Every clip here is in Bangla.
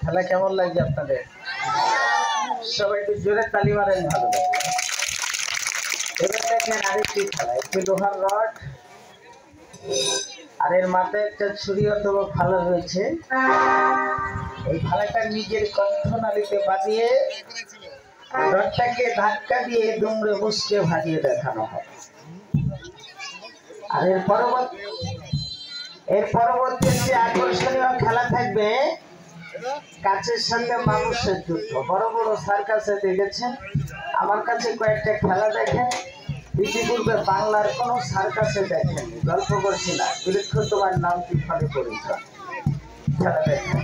খেলা কেমন লাগছে আপনাদের? সবাই একটু জোরে তালি মারেন ভালো। এবার দেখেন আরেকটি খেলা, একটি লোহার রড আর এর মাথায় একটা ছুরি অথবা ফালা রয়েছে। এই ফালাটা নিজের কণ্ঠনালীতে বাঁধিয়ে রডটাকে ধাক্কা দিয়ে দুমড়ে মুচকে ভাজিয়ে দেখানো হয়। আর এর পরবর্তী যে আকর্ষণীয় খেলা থাকবে কাছের সাথে মানুষের যুদ্ধ। বড় বড় সার্কাসে দেখেছেন, আমার কাছে কয়েকটা খেলা দেখেন, ইতিপূর্বে বাংলার কোন সার্কাসে দেখেন। গল্প করছি না, বৃক্ষ তোমার নাম কি ফলে পরিচয়। খেলা দেখেন।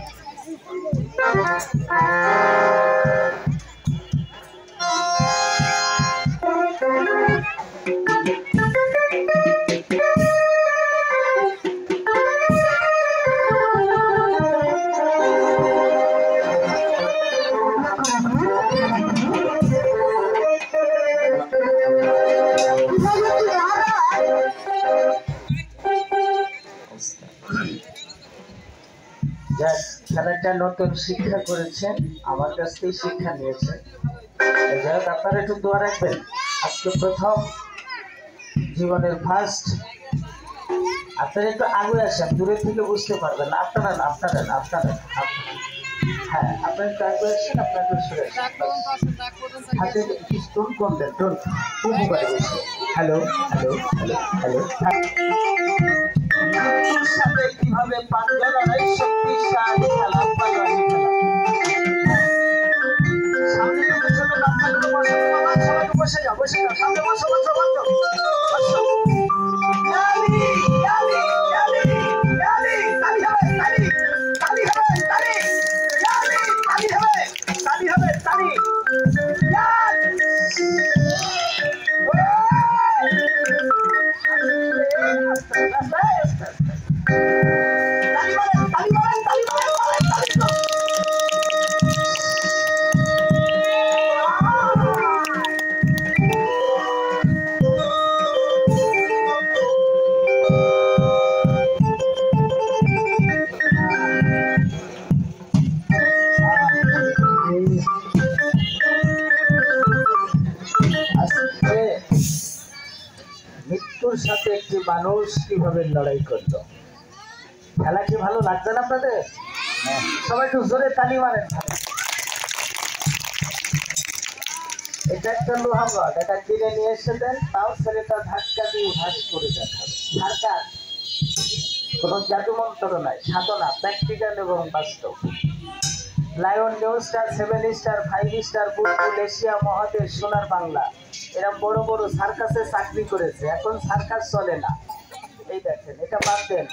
খেলাটা নতুন শিক্ষা করেছেন, আমার কাছ থেকে শিক্ষা নিয়েছেন। যাই হোক, আপনারা একটু দোয়া রাখবেন। আজকে প্রথম জীবনের ফার্স্ট। আপনারা একটু আগে আসেন, দূরে থেকে বুঝতে পারবেন না। আপনারা হ্যাঁ, আপনারা একটু আগে আসেন, আপনারা একটু সরে আসেন। হাতে স্টোন করবেন, টোন উপকারে বসে। Hello hello hello hello. সাথে কিভাবে পাঞ্জারায় শক্তিশালী খেলা পালানি খেলা। সামনে পেছনে বাচ্চাগুলো বসে, সবাই বসে যাও, বসে যাও, সামনে বসো বসো বসো বসো। তালি তালি তালি তালি তালি হবে, তালি তালি হবে, তালি তালি তালি হবে, তালি হবে, তালি। মৃত্যুর সাথে একটি মানুষ কিভাবে লড়াই করলো। খেলা কি ভালো লাগছে না আপনাদের? সবাই একটু জোরে তালি মারেন। এটা একটা লোহার রড, এটা কিনে নিয়ে এসে দেন, তাও ছেলেটা ধাক্কা দিয়ে ভাস করে দেখাবে। ধাক্কা কোন জাদু মন্ত্র নয়, সাধনা, প্র্যাকটিক্যাল এবং বাস্তব। Lion, new star, 7 star, 5 star, বুলবুল, এশিয়া মহাদেশ, সোনার বাংলা, এরা বড় বড় সার্কাসে চাকরি করেছে, এখন সার্কাস চলে না। এই দেখেন, এটা বাদ দেন,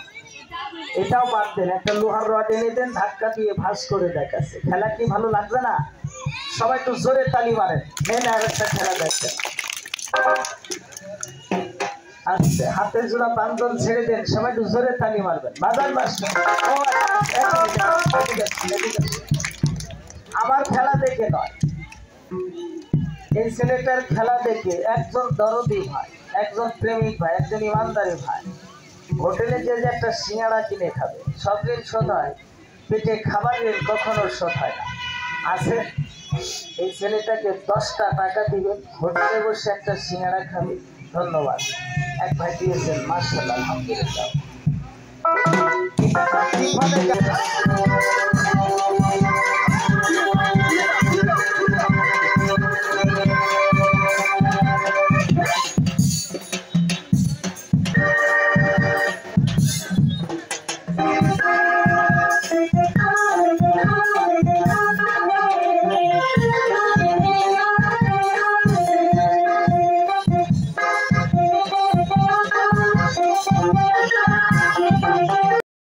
এটাও বাদ দেন, একটা লোহার রড এনে দেন, ধাক্কা দিয়ে ভাঁজ করে দেখাচ্ছে। খেলা কি ভালো লাগবে না? সবাই একটু জোরে তালি মারেন। মেন আর একটা খেলা দেখছেন। আচ্ছা, হাতের জোড়া বান্ধন ছেড়ে দেন, সবাই একটু জোরে তালি মারবেন। বাজার মাস্টার, আমার খেলা দেখে নয়, এই ছেলেটার খেলা দেখে একজন দরদি ভাই, একজন প্রেমিক ভাই, একজন ইমানদারি ভাই হোটেলে যে একটা সিঙ্গাড়া কিনে খাবে, সব ঋণ শোধ হয়, পেটে খাবার ঋণ কখনো শোধ হয় না। আছে, এই ছেলেটাকে 10টা টাকা দিবেন, হোটেলে বসে একটা সিঙ্গাড়া খাবে। ধন্যবাদ। এক ভাই দিয়েছেন, মাশাআল্লাহ, আলহামদুলিল্লাহ।